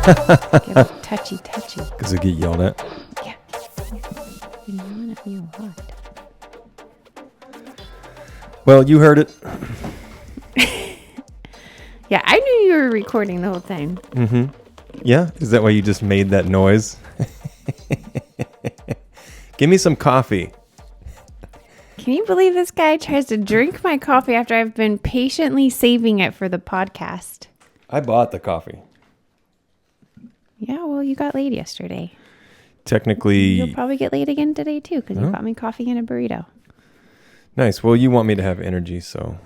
Get touchy. Because I get yelled at. Yeah. You're yelling at me a lot. Well, you heard it. Yeah, I knew you were recording the whole time. Mm-hmm. Yeah? Is that why you just made that noise? Give me some coffee. Can you believe this guy tries to drink my coffee after I've been patiently saving it for the podcast? I bought the coffee. Yeah, well, you got laid yesterday. Technically... You'll probably get laid again today, too, because you bought me coffee and a burrito. Nice. Well, you want me to have energy, so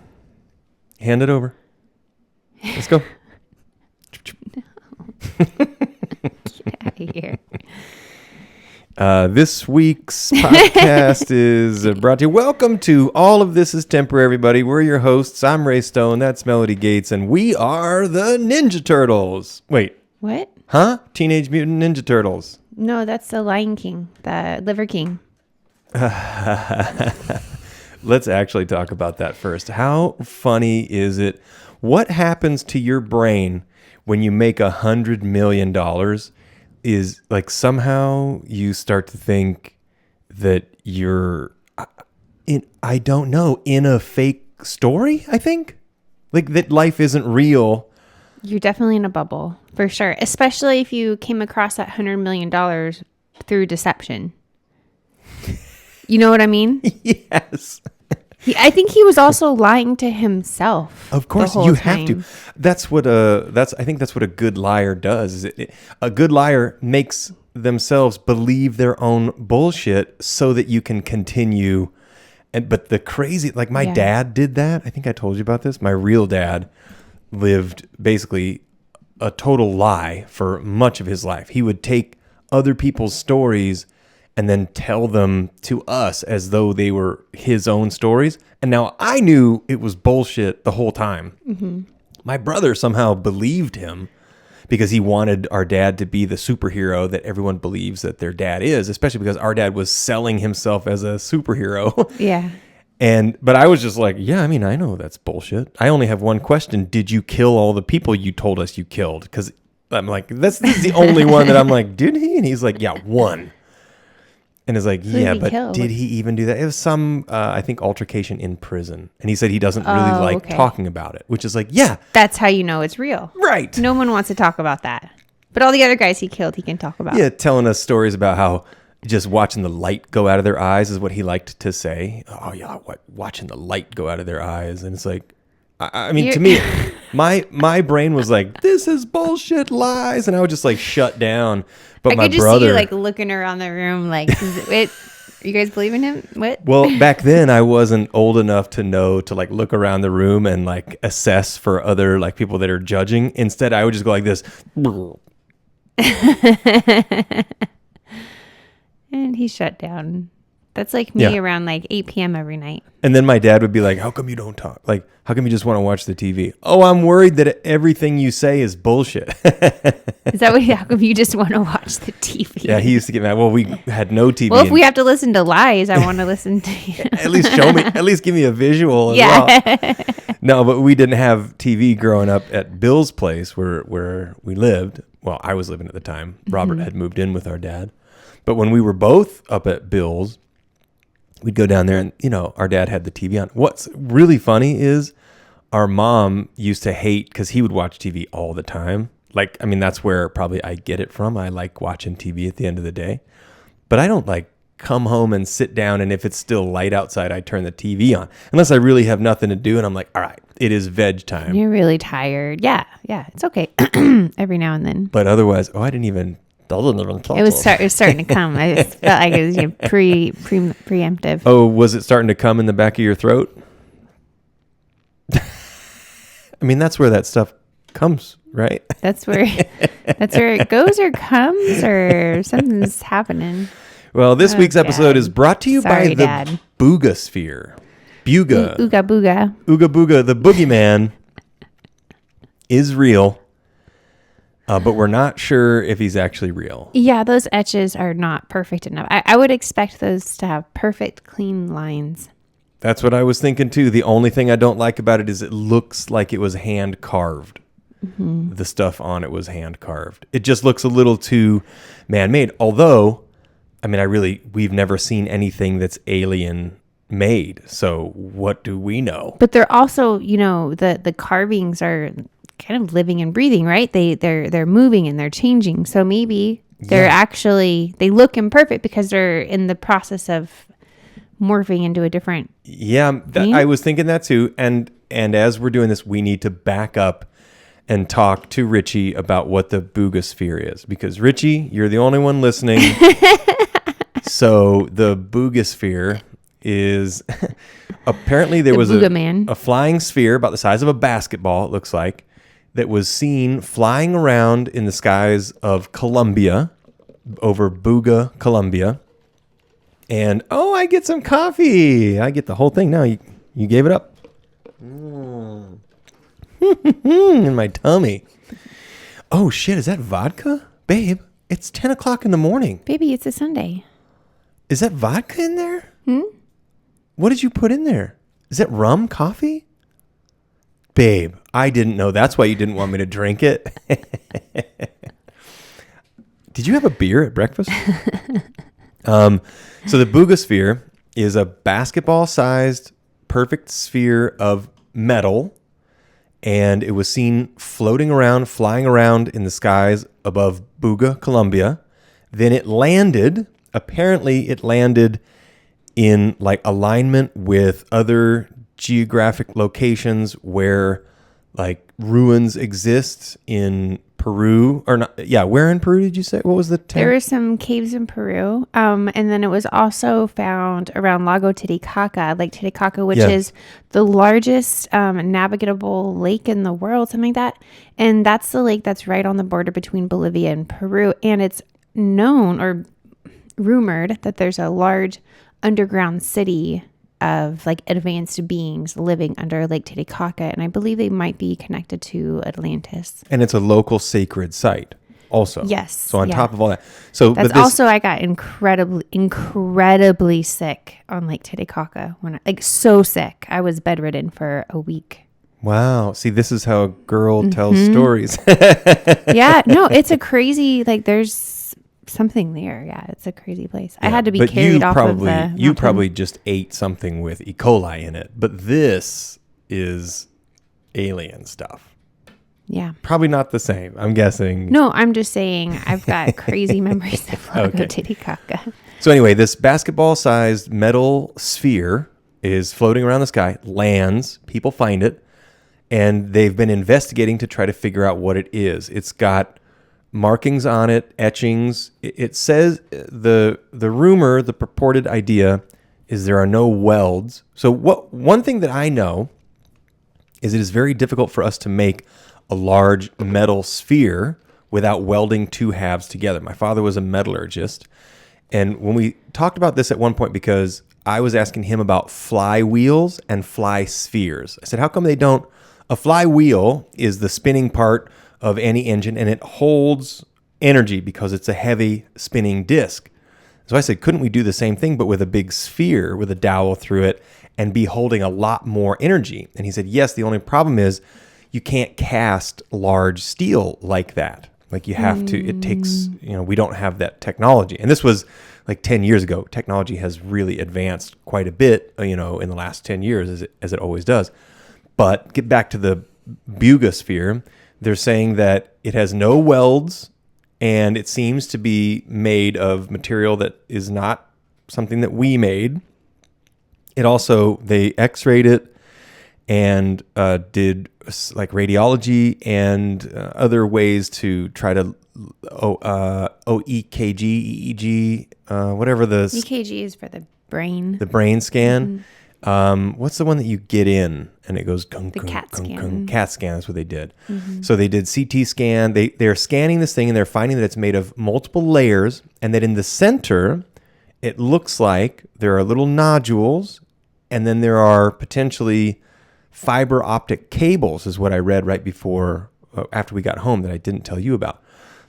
hand it over. Let's go. Get out of here. This week's podcast is brought to you. Welcome to All of This is Temporary, everybody. We're your hosts. I'm Ray Stone. That's Melodee Gates. And we are the Ninja Turtles. Wait. What? Huh? Teenage Mutant Ninja Turtles. No, that's the Lion King, the Liver King. Let's actually talk about that first. How funny is it? What happens to your brain when you make $100 million is like somehow you start to think that you're I don't know, in a fake story, I think. Like that life isn't real. You're definitely in a bubble, for sure. Especially if you came across that $100 million through deception. You know what I mean? Yes. I think he was also lying to himself. Of course, you have to. I think that's what a good liar does. A good liar makes themselves believe their own bullshit so that you can continue. But the crazy, like my dad did that. I think I told you about this. My real dad lived basically a total lie for much of his life. He would take other people's stories and then tell them to us as though they were his own stories. And now I knew it was bullshit the whole time. Mm-hmm. My brother somehow believed him because he wanted our dad to be the superhero that everyone believes that their dad is, especially because our dad was selling himself as a superhero. Yeah. But I was just like, yeah, I mean, I know that's bullshit. I only have one question. Did you kill all the people you told us you killed? Because I'm like, this is the only one that I'm like, did he? And he's like, yeah, one. And it's like, yeah, but did he even do that? It was some, I think, altercation in prison. And he said he doesn't really like talking about it, which is like, yeah. That's how you know it's real. Right. No one wants to talk about that. But all the other guys he killed, he can talk about. Yeah, telling us stories about how just watching the light go out of their eyes is what he liked to say. Oh, yeah, watching the light go out of their eyes. And it's like, I mean, to me, my brain was like, this is bullshit lies. And I would just like shut down. But I could just see you like looking around the room like, are you guys believing him? What? Well, back then I wasn't old enough to know to like look around the room and like assess for other like people that are judging. Instead, I would just go like this. And he shut down. That's like me around like 8 p.m. every night. And then my dad would be like, how come you don't talk? Like, how come you just want to watch the TV? Oh, I'm worried that everything you say is bullshit. Is that what? How come you just want to watch the TV? Yeah, he used to get mad. Well, we had no TV. Well, if we have to listen to lies, I want to listen to you. At least show me, at least give me a visual as well. No, but we didn't have TV growing up at Bill's place where we lived. Well, I was living at the time. Robert had moved in with our dad. But when we were both up at Bill's, we'd go down there and, you know, our dad had the TV on. What's really funny is our mom used to hate because he would watch TV all the time. Like, I mean, that's where probably I get it from. I like watching TV at the end of the day. But I don't like come home and sit down and if it's still light outside, I turn the TV on. Unless I really have nothing to do and I'm like, all right, it is veg time. You're really tired. Yeah, it's okay. Every now and then. But otherwise, I didn't even... It was starting to come. I just felt like it was preemptive. Oh, was it starting to come in the back of your throat? I mean, that's where that stuff comes, right? That's where it goes or comes or something's happening. Well, this week's episode is brought to you by the Buga Sphere. Buga. Ooga booga. Ooga booga. The boogeyman is real. But we're not sure if he's actually real. Yeah, those etches are not perfect enough. I would expect those to have perfect, clean lines. That's what I was thinking too. The only thing I don't like about it is it looks like it was hand carved. the stuff on it was hand carved. It just looks a little too man-made. Although, I mean, we've never seen anything that's alien made. So what do we know? But they're also, the carvings are kind of living and breathing, right? They're moving and they're changing. So maybe they're actually, they look imperfect because they're in the process of morphing into a different. Yeah, I was thinking that too. And as we're doing this, we need to back up and talk to Richie about what the Buga Sphere is, because Richie, you're the only one listening. So the Buga Sphere is apparently there was a flying sphere about the size of a basketball, it looks like, that was seen flying around in the skies of Colombia, over Buga, Colombia. And I get some coffee. I get the whole thing now. You gave it up. In my tummy. Oh shit, is that vodka? Babe, it's 10 o'clock in the morning. Baby, it's a Sunday. Is that vodka in there? What did you put in there? Is it rum coffee? Babe, I didn't know. That's why you didn't want me to drink it. Did you have a beer at breakfast? So the Buga Sphere is a basketball-sized perfect sphere of metal, and it was seen floating around, flying around in the skies above Buga, Colombia. Then it landed. Apparently, it landed in like alignment with other geographic locations where like ruins exist in Peru, or not. Yeah, where in Peru did you say? What was the town? There were some caves in Peru, and then it was also found around Lago Titicaca, Lake Titicaca, which is the largest navigable lake in the world, something like that. And that's the lake that's right on the border between Bolivia and Peru. And it's known or rumored that there's a large underground city of like advanced beings living under Lake Titicaca, and I believe they might be connected to Atlantis. And it's a local sacred site also. Yes. So on top of all that. So that's also, I got incredibly sick on Lake Titicaca, so sick. I was bedridden for a week. Wow. See, this is how a girl tells stories. Yeah. No, it's a crazy, there's something there. Yeah, it's a crazy place. I had to be carried off of the mountain. You probably just ate something with E. coli in it, but this is alien stuff. Yeah. Probably not the same, I'm guessing. No, I'm just saying I've got crazy memories of Lago Titicaca. So anyway, this basketball-sized metal sphere is floating around the sky, lands, people find it, and they've been investigating to try to figure out what it is. It's got markings on it, etchings. It says the rumor, the purported idea is there are no welds. So one thing that I know is it is very difficult for us to make a large metal sphere without welding two halves together. My father was a metallurgist, and when we talked about this at one point, because I was asking him about flywheels and fly spheres. I said, how come they don't? A flywheel is the spinning part of any engine, and it holds energy because it's a heavy spinning disc. So I said, couldn't we do the same thing, but with a big sphere with a dowel through it and be holding a lot more energy? And he said, yes, the only problem is you can't cast large steel like that. Like you have to, it takes, we don't have that technology. And this was like 10 years ago. Technology has really advanced quite a bit, in the last 10 years, as it always does. But get back to the Buga Sphere. They're saying that it has no welds, and it seems to be made of material that is not something that we made. It also, they x-rayed it and did like radiology and other ways to try to EKG, EEG, whatever the... EKG is for the brain. The brain scan. What's the one that you get in and it goes gung, gung, CAT gung, scan. Gung. CAT scan, that's what they did. So they did CT scan. They're scanning this thing, and they're finding that it's made of multiple layers, and that in the center it looks like there are little nodules, and then there are potentially fiber optic cables, is what I read right before after we got home that I didn't tell you about.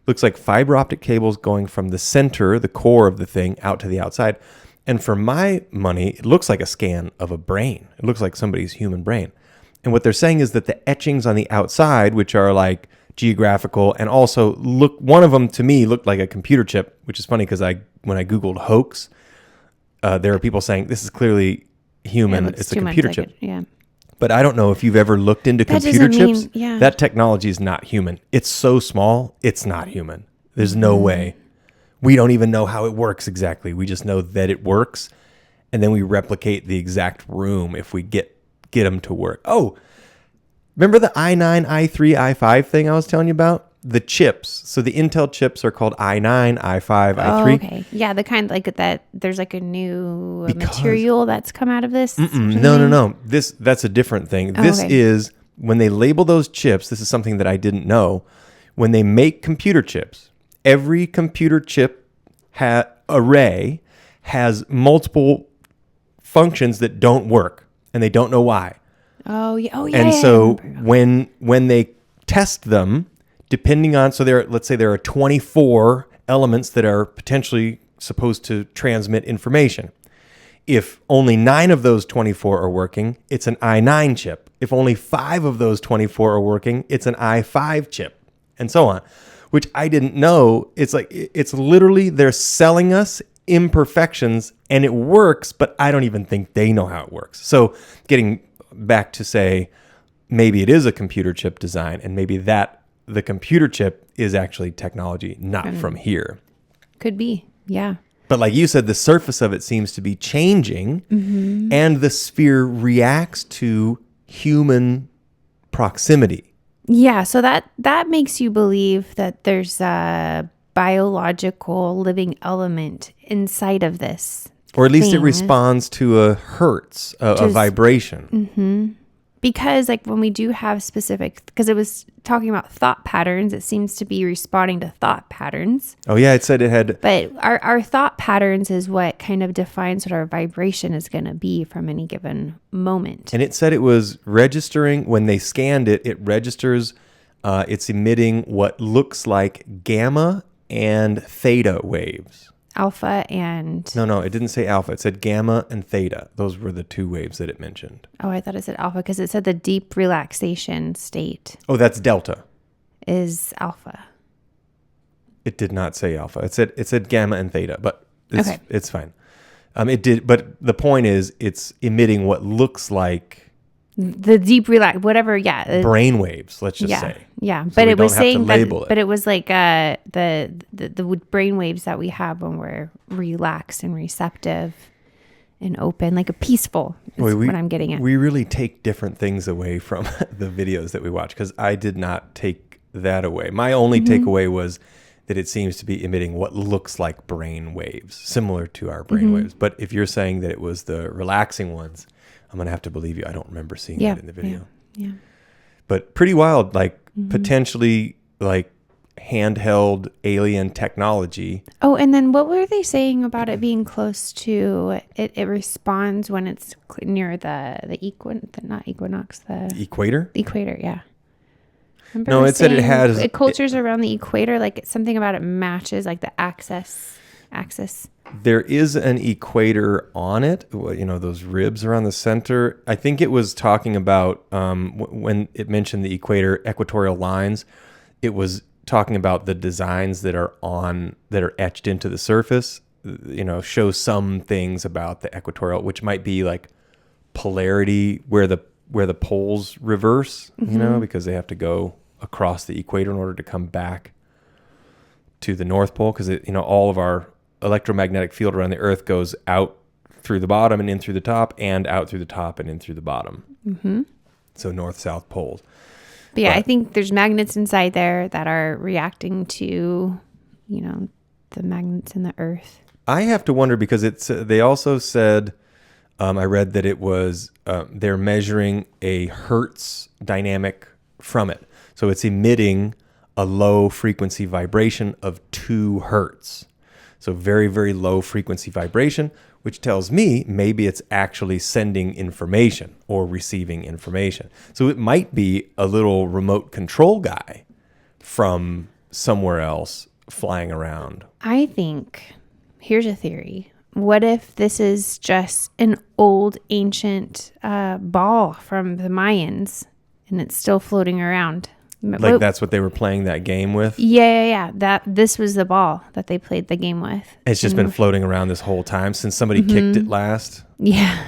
Looks like fiber optic cables going from the center, the core of the thing, out to the outside. And for my money, it looks like a scan of a brain. It looks like somebody's human brain. And what they're saying is that the etchings on the outside, which are like geographical and also one of them to me looked like a computer chip, which is funny because when I Googled hoax, there are people saying this is clearly human. It's a computer chip. Yeah. But I don't know if you've ever looked into computer chips. Yeah. That technology is not human. It's so small, it's not human. There's no way. We don't even know how it works exactly. We just know that it works. And then we replicate the exact room if we get them to work. Oh, remember the i9, i3, i5 thing I was telling you about? The chips. So the Intel chips are called i9, i5, i3. Okay. Yeah, the kind like that. There's like a new material that's come out of this. No. That's a different thing. This is when they label those chips. This is something that I didn't know. When they make computer chips, every computer chip array has multiple functions that don't work, and they don't know why. Oh yeah. And so when they test them, depending on, so let's say there are 24 elements that are potentially supposed to transmit information. If only 9 of those 24 are working, it's an i9 chip. If only 5 of those 24 are working, it's an i5 chip, and so on, which I didn't know. It's literally they're selling us imperfections, and it works, but I don't even think they know how it works. So getting back to say, maybe it is a computer chip design, and maybe the computer chip is actually technology not from here. Could be, yeah. But like you said, the surface of it seems to be changing, and the sphere reacts to human proximity. Yeah, so that makes you believe that there's a biological living element inside of this. Or at least it responds to a hertz, a vibration. Mm-hmm. Because like when we do have specific, because it was talking about thought patterns, it seems to be responding to thought patterns. Oh yeah, it said it had. But our thought patterns is what kind of defines what our vibration is going to be from any given moment. And it said it was registering, when they scanned it, it registers, it's emitting what looks like gamma and theta waves. Alpha and... No, it didn't say alpha. It said gamma and theta. Those were the 2 waves that it mentioned. Oh, I thought it said alpha because it said the deep relaxation state. Oh, that's delta. Is alpha. It did not say alpha. It said gamma and theta, but it's fine. It did, but the point is it's emitting what looks like the deep whatever, brain waves, let's just say. Yeah, so but it was saying that, it. But it was like the brain waves that we have when we're relaxed and receptive and open, like a peaceful. Is what I'm getting at. We really take different things away from the videos that we watch, because I did not take that away. My only takeaway was that it seems to be emitting what looks like brain waves, similar to our brain waves. But if you're saying that it was the relaxing ones, I'm going to have to believe you. I don't remember seeing that in the video. Yeah. But pretty wild, like potentially like handheld alien technology. Oh, and then what were they saying about it being close to it? It responds when it's near the equinox, the equator. Equator, yeah. Remember no, it said it has cultures around the equator. Like it's something about it matches like the axis. There is an equator on it. You know, those ribs around the center. I think it was talking about when it mentioned the equatorial lines. It was talking about the designs that are etched into the surface. You know, show some things about the equatorial, which might be like polarity, where the poles reverse. You know, because they have to go across the equator in order to come back to the North Pole. Because all of our electromagnetic field around the Earth goes out through the bottom and in through the top, and out through the top and in through the bottom. So north-south poles. But I think there's magnets inside there that are reacting to, the magnets in the Earth. I have to wonder, because they also said, I read that it was, they're measuring a hertz dynamic from it. So it's emitting a low frequency vibration of 2 hertz. So very, very low frequency vibration, which tells me maybe it's actually sending information or receiving information. So it might be a little remote control guy from somewhere else flying around. I think, here's a theory. what if this is just an old ancient ball from the Mayans and it's still floating around? Like that's what they were playing that game with? Yeah. This was the ball that they played the game with. It's just been floating around this whole time since somebody kicked it last. Yeah.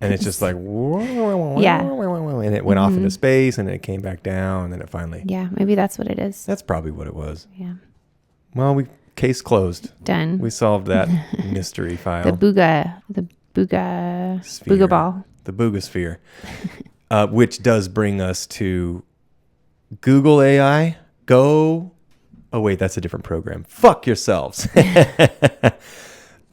And it's just like, yeah. And it went off into space and then it came back down and then it finally. Yeah, maybe that's what it is. That's probably what it was. Yeah. Well, case closed. Done. We solved that mystery file. The Buga Sphere. Buga ball. The Buga Sphere. Which does bring us to Google AI. Oh wait, that's a different program. Fuck yourselves.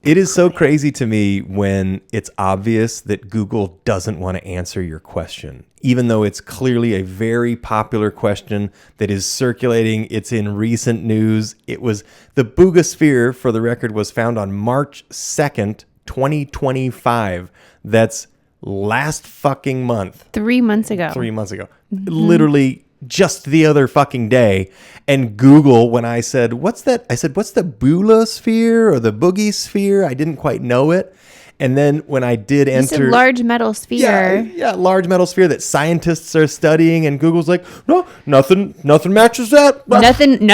It is so crazy to me when it's obvious that Google doesn't want to answer your question, even though it's clearly a very popular question that is circulating. It's in recent news. It was the Buga Sphere, for the record, was found on March 2nd, 2025. That's last fucking month. 3 months ago. 3 months ago. Literally just the other fucking day. And Google, when I said, what's that? I said, what's the Bula Sphere or the Boogie Sphere? I didn't quite know it. And then when I did enter... large metal sphere. Yeah, large metal sphere that scientists are studying. And Google's like, no, nothing matches that. Nothing.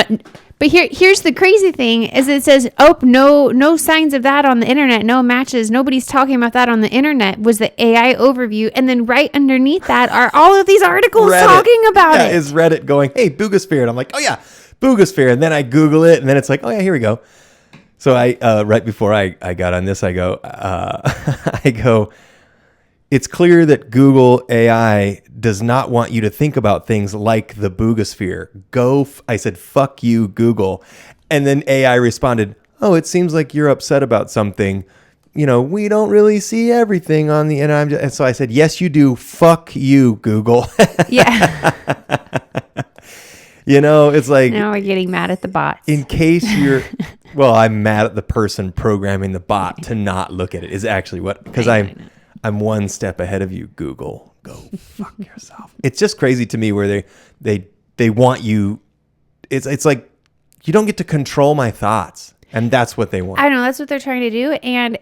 But here's the crazy thing is it says, no signs of that on the internet, no matches. Nobody's talking about that on the internet was the AI overview. And then right underneath that are all of these articles talking about it. Is Reddit going, hey, Buga Sphere. And I'm like, oh yeah, Buga Sphere. And then I Google it and then it's like, oh yeah, here we go. So I, right before I got on this, I go, it's clear that Google AI does not want you to think about things like the Buga Sphere. I said, fuck you, Google. And then AI responded, oh, it seems like you're upset about something. You know, we don't really see everything on the... And so I said, yes, you do. Fuck you, Google. Yeah. You know, it's like... Now we're getting mad at the bots. In case you're... Well, I'm mad at the person programming the bot to not look at it is actually what... Because I'm one step ahead of you, Google. Go fuck yourself. It's just crazy to me where they want you. It's like you don't get to control my thoughts, and that's what they want. I know that's what they're trying to do, and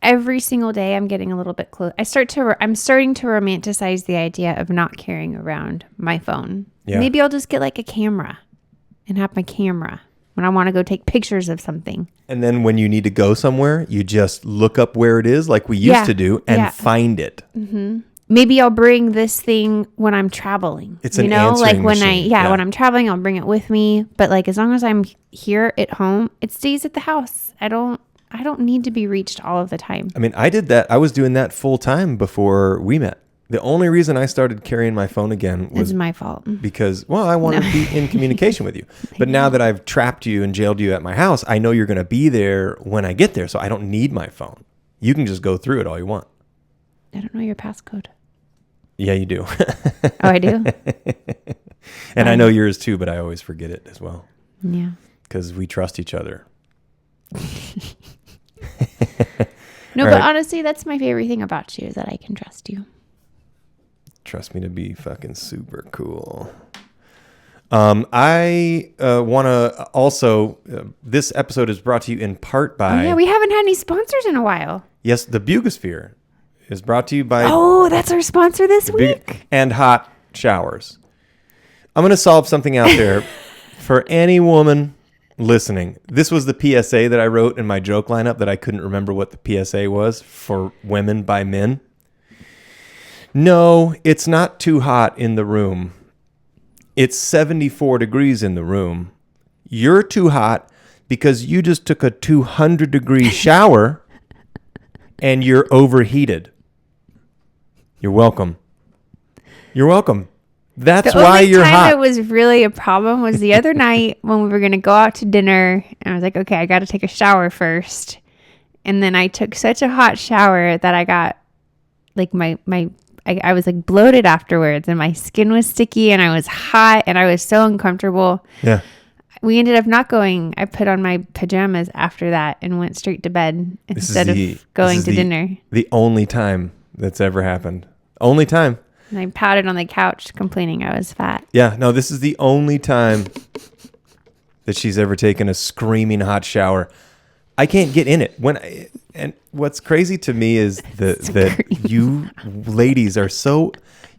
every single day I'm getting a little bit close. I'm starting to romanticize the idea of not carrying around my phone. Yeah. Maybe I'll just get like a camera and have my camera when I want to go take pictures of something. And then when you need to go somewhere, you just look up where it is like we used to do and find it. Mm-hmm. Maybe I'll bring this thing when I'm traveling. It's an answering when machine. When I'm traveling, I'll bring it with me. But like as long as I'm here at home, it stays at the house. I don't need to be reached all of the time. I mean, I did that. I was doing that full time before we met. The only reason I started carrying my phone again was my fault. Because, well, I wanted to be in communication with you. But now that I've trapped you and jailed you at my house, I know you're going to be there when I get there. So I don't need my phone. You can just go through it all you want. I don't know your passcode. Yeah, you do. Oh, I do? And I know yours too, but I always forget it as well. Yeah. Because we trust each other. No, but honestly, that's my favorite thing about you is that I can trust you. Trust me to be fucking super cool. I want to also, this episode is brought to you in part by... Oh, yeah, we haven't had any sponsors in a while. Yes, the Buga Sphere is brought to you by... Oh, that's our sponsor this week. And hot showers. I'm going to solve something out there for any woman listening. This was the PSA that I wrote in my joke lineup that I couldn't remember what the PSA was for women by men. No, it's not too hot in the room. It's 74 degrees in the room. You're too hot because you just took a 200-degree shower and you're overheated. You're welcome. You're welcome. That's why you're hot. The only time it was really a problem was the other night when we were going to go out to dinner. And I was like, okay, I got to take a shower first. And then I took such a hot shower that I got like I was like bloated afterwards and my skin was sticky and I was hot and I was so uncomfortable. Yeah. We ended up not going. I put on my pajamas after that and went straight to bed instead of going to dinner. The only time that's ever happened. Only time. And I pouted on the couch complaining I was fat. Yeah. No, this is the only time that she's ever taken a screaming hot shower. I can't get in it. And what's crazy to me is that you ladies are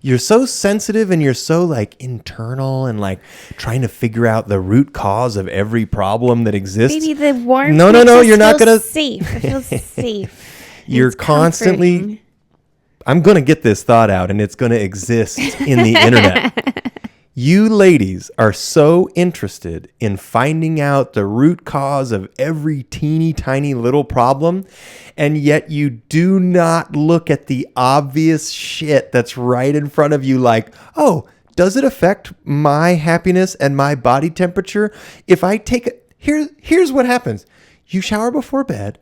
you're so sensitive and you're so like internal and like trying to figure out the root cause of every problem that exists. Baby, the warmth No, you're not gonna. Safe. It feels safe. You're constantly. Comforting. I'm gonna get this thought out, and it's gonna exist in the internet. You ladies are so interested in finding out the root cause of every teeny tiny little problem, and yet you do not look at the obvious shit that's right in front of you like, oh, does it affect my happiness and my body temperature? If I take it, here's what happens. You shower before bed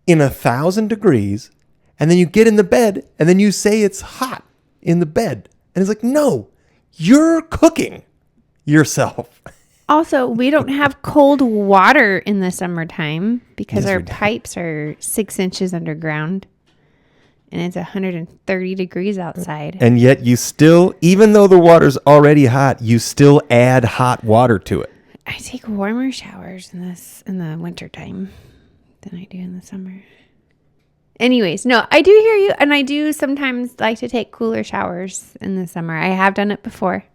in 1,000 degrees, and then you get in the bed, and then you say it's hot in the bed. And it's like, no. You're cooking yourself. Also, we don't have cold water in the summertime because our pipes are 6 inches underground and it's 130 degrees outside. And yet you still, even though the water's already hot, you still add hot water to it. I take warmer showers in the wintertime than I do in the summer. Anyways, no, I do hear you, and I do sometimes like to take cooler showers in the summer. I have done it before.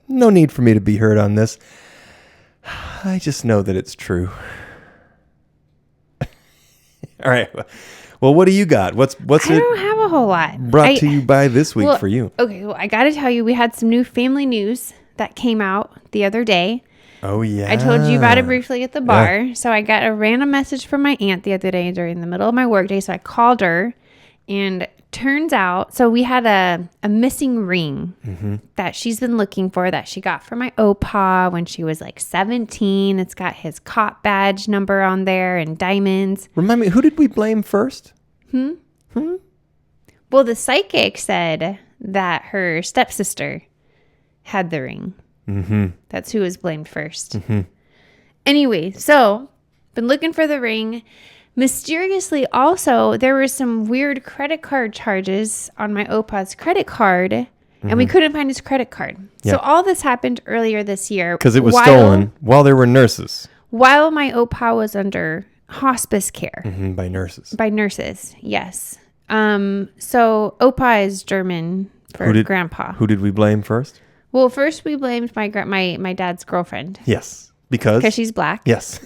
No need for me to be heard on this. I just know that it's true. All right. Well, what do you got? What's I don't have a whole lot. Brought to you by this week for you? Okay, well, I got to tell you, we had some new family news that came out the other day. Oh, yeah. I told you about it briefly at the bar. Yeah. So I got a random message from my aunt the other day during the middle of my workday. So I called her, and turns out, so we had a missing ring that she's been looking for that she got from my opa when she was like 17. It's got his cop badge number on there and diamonds. Remind me, who did we blame first? Well, the psychic said that her stepsister had the ring. That's who was blamed first. Anyway, so been looking for the ring. Mysteriously, also, there were some weird credit card charges on my opa's credit card, and we couldn't find his credit card. So all this happened earlier this year. Because it was stolen while there were nurses. While my opa was under hospice care. By nurses. By nurses, yes. So opa is German for grandpa. Who did we blame first? Well, first we blamed my dad's girlfriend. Yes. Because she's black. Yes.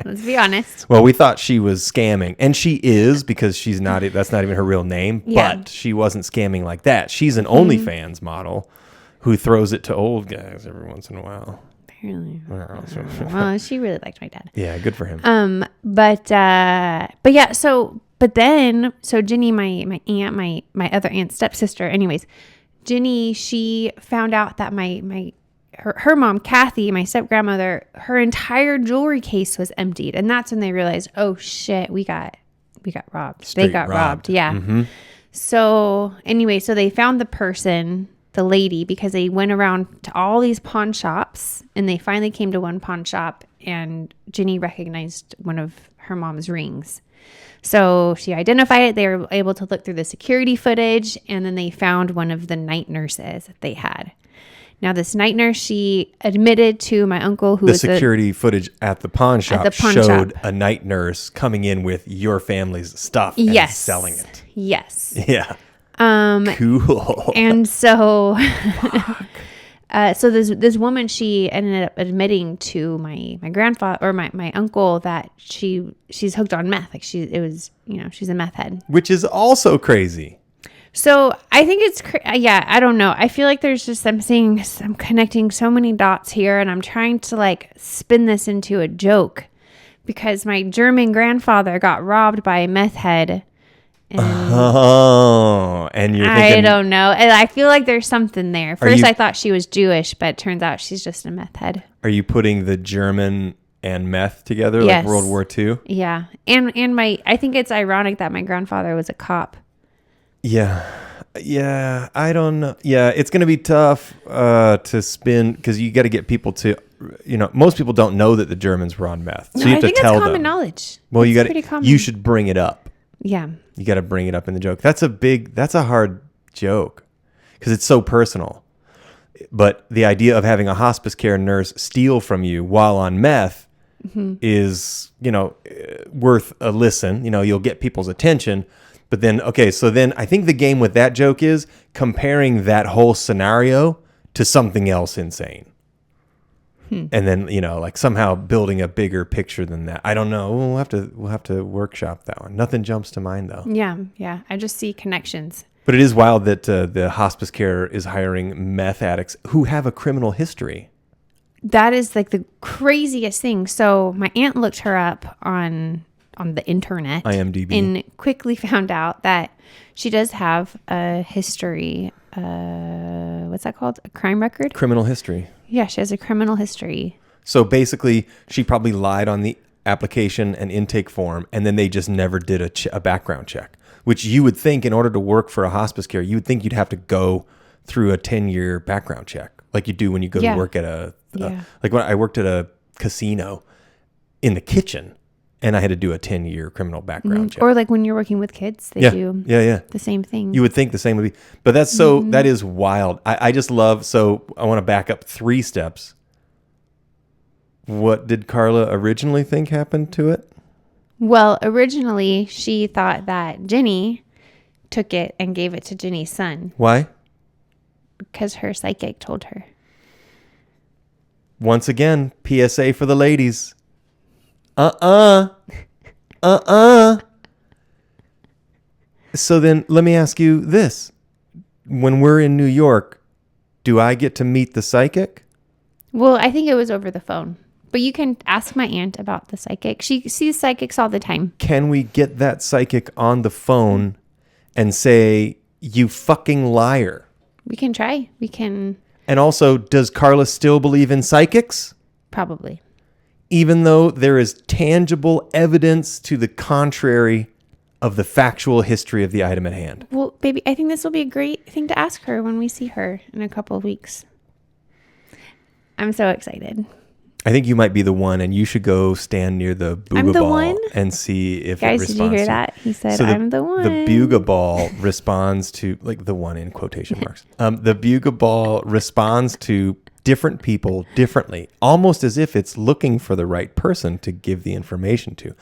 Let's be honest. Well, we thought she was scamming, and she is, because that's not even her real name, but she wasn't scamming like that. She's an OnlyFans model who throws it to old guys every once in a while. Apparently. Well, she really liked my dad. Yeah, good for him. But yeah, so then Ginny, my aunt, my other aunt's stepsister, anyways, Ginny, she found out that her mom, Kathy, my step-grandmother, her entire jewelry case was emptied. And that's when they realized, oh shit, we got robbed. They got robbed. Yeah. So anyway, so they found the person, the lady, because they went around to all these pawn shops, and they finally came to one pawn shop, and Ginny recognized one of her mom's rings. So she identified it. They were able to look through the security footage, and then they found one of the night nurses that they had. Now, this night nurse, she admitted to my uncle, who was the security footage at the pawn shop showed a night nurse coming in with your family's stuff and selling it. Yes. Yeah. Cool. And so, so this woman, she ended up admitting to my grandfather or my uncle that she's hooked on meth. Like she's a meth head, which is also crazy. So I think it's, I don't know. I feel like there's just, I'm connecting so many dots here, and I'm trying to like spin this into a joke because my German grandfather got robbed by a meth head. And you're thinking, I don't know. And I feel like there's something there. First, I thought she was Jewish, but it turns out she's just a meth head. Are you putting the German and meth together, like World War II? Yeah. And I think it's ironic that my grandfather was a cop. Yeah, I don't know. Yeah, it's going to be tough to spin because you got to get people to, most people don't know that the Germans were on meth. So you have to tell them. I think it's common knowledge. Well, you should bring it up. Yeah. You got to bring it up in the joke. That's a hard joke because it's so personal. But the idea of having a hospice care nurse steal from you while on meth is, worth a listen. You'll get people's attention. But then, okay, so then I think the game with that joke is comparing that whole scenario to something else insane. And then, like somehow building a bigger picture than that. I don't know. We'll have to workshop that one. Nothing jumps to mind though. Yeah. I just see connections. But it is wild that the hospice care is hiring meth addicts who have a criminal history. That is like the craziest thing. So my aunt looked her up on the internet, IMDb, and quickly found out that she does have a history. What's that called? A crime record? Criminal history. Yeah, she has a criminal history. So basically, she probably lied on the application and intake form, and then they just never did a background check, which you would think in order to work for a hospice care, you would think you'd have to go through a 10-year background check like you do when you go to work at like when I worked at a casino in the kitchen, and I had to do a 10-year criminal background check. Or like when you're working with kids, they do the same thing. You would think the same would be. But that's that is wild. I just love, so I want to back up 3 steps. What did Carla originally think happened to it? Well, originally she thought that Jenny took it and gave it to Jenny's son. Why? Because her psychic told her. Once again, PSA for the ladies. So then let me ask you this. When we're in New York, do I get to meet the psychic? Well, I think it was over the phone. But you can ask my aunt about the psychic. She sees psychics all the time. Can we get that psychic on the phone and say, you fucking liar? We can try. We can. And also, does Carla still believe in psychics? Probably. Even though there is tangible evidence to the contrary of the factual history of the item at hand. Well, baby, I think this will be a great thing to ask her when we see her in a couple of weeks. I'm so excited. I think you might be the one, and you should go stand near the Buga ball and see if it responds. Guys, did you hear that? He said, I'm the one. The Buga ball responds to, like the one in quotation marks. The Buga ball responds to different people differently, almost as if it's looking for the right person to give the information to.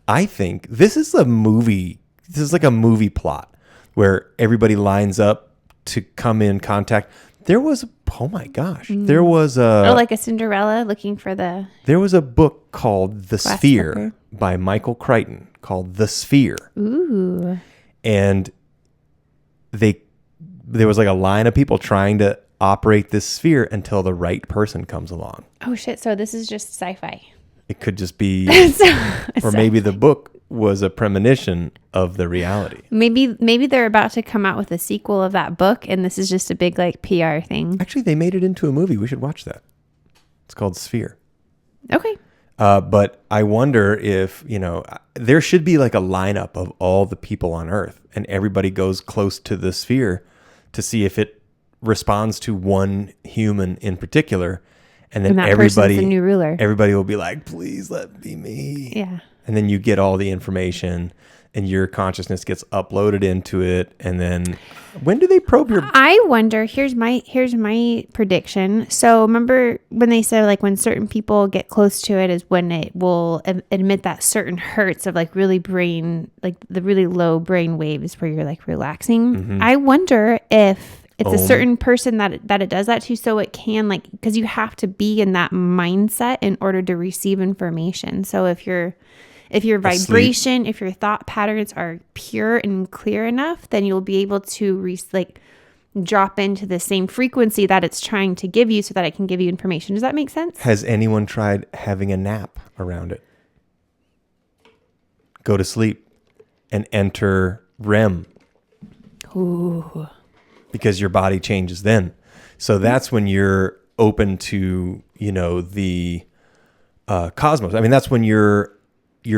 I think this is a movie. This is like a movie plot where everybody lines up to come in contact. There was, oh my gosh, there was like a Cinderella looking for the. There was a book called The Sphere slipper. by Michael Crichton called The Sphere. Ooh. And there was like a line of people trying to operate this sphere until the right person comes along. Oh shit! So this is just sci-fi. It could just be, or maybe the book was a premonition of the reality. Maybe they're about to come out with a sequel of that book, and this is just a big like PR thing. Actually, they made it into a movie. We should watch that. It's called Sphere. Okay. But I wonder if, there should be like a lineup of all the people on Earth, and everybody goes close to the sphere to see if it responds to one human in particular. And then everybody, the new ruler. Everybody will be like, please let be me. Yeah. And then you get all the information and your consciousness gets uploaded into it. And then when do they probe your... I wonder, here's my prediction. So remember when they said like when certain people get close to it is when it will emit that certain hertz of like really the really low brain waves where you're like relaxing. Mm-hmm. I wonder if it's a certain person that it does that to, so it can like, because you have to be in that mindset in order to receive information. So if your vibration, if your thought patterns are pure and clear enough, then you'll be able to drop into the same frequency that it's trying to give you so that it can give you information. Does that make sense? Has anyone tried having a nap around it? Go to sleep and enter REM. Ooh. Because your body changes then. So that's when you're open to, the cosmos. I mean, that's when your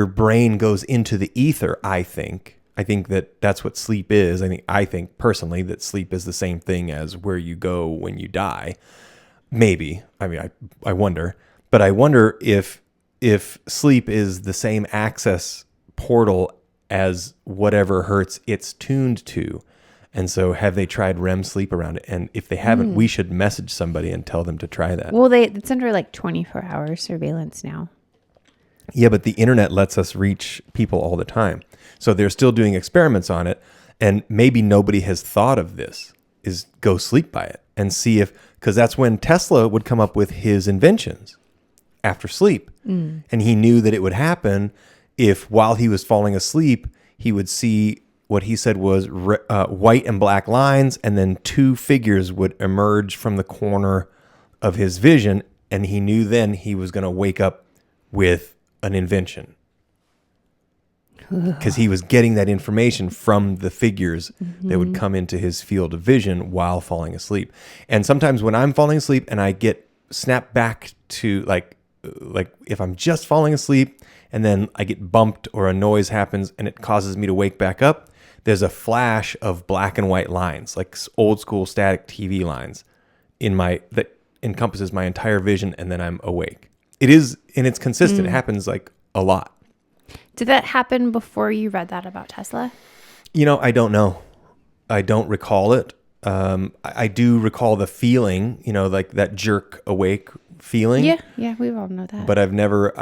brain goes into the ether, I think. I think that's what sleep is. I think personally that sleep is the same thing as where you go when you die. Maybe. I mean, I wonder. But I wonder if sleep is the same access portal as whatever hertz it's tuned to. And so have they tried REM sleep around it? And if they haven't, we should message somebody and tell them to try that. Well, it's under like 24-hour surveillance now. Yeah, but the internet lets us reach people all the time. So they're still doing experiments on it. And maybe nobody has thought of this, is go sleep by it and see if, because that's when Tesla would come up with his inventions after sleep. And he knew that it would happen if while he was falling asleep, he would see what he said was white and black lines, and then two figures would emerge from the corner of his vision. And he knew then he was going to wake up with an invention, because he was getting that information from the figures that would come into his field of vision while falling asleep. And sometimes when I'm falling asleep and I get snapped back to like if I'm just falling asleep and then I get bumped or a noise happens and it causes me to wake back up, there's a flash of black and white lines, like old school static TV lines that encompasses my entire vision, and then I'm awake. It is, and it's consistent. It happens like a lot. Did that happen before you read that about Tesla? I don't know. I don't recall it. I do recall the feeling, like that jerk awake feeling. Yeah, we all know that. But I've never,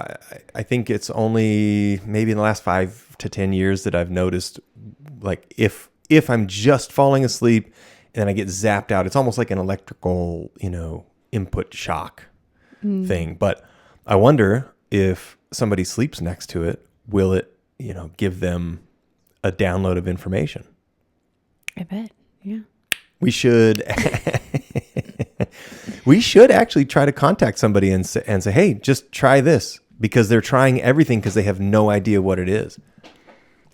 I think it's only maybe in the last 5 to 10 years that I've noticed, like if I'm just falling asleep and then I get zapped out, it's almost like an electrical, input shock thing. But I wonder if somebody sleeps next to it, will it, give them a download of information? I bet. Yeah. We should actually try to contact somebody and say, hey, just try this, because they're trying everything because they have no idea what it is.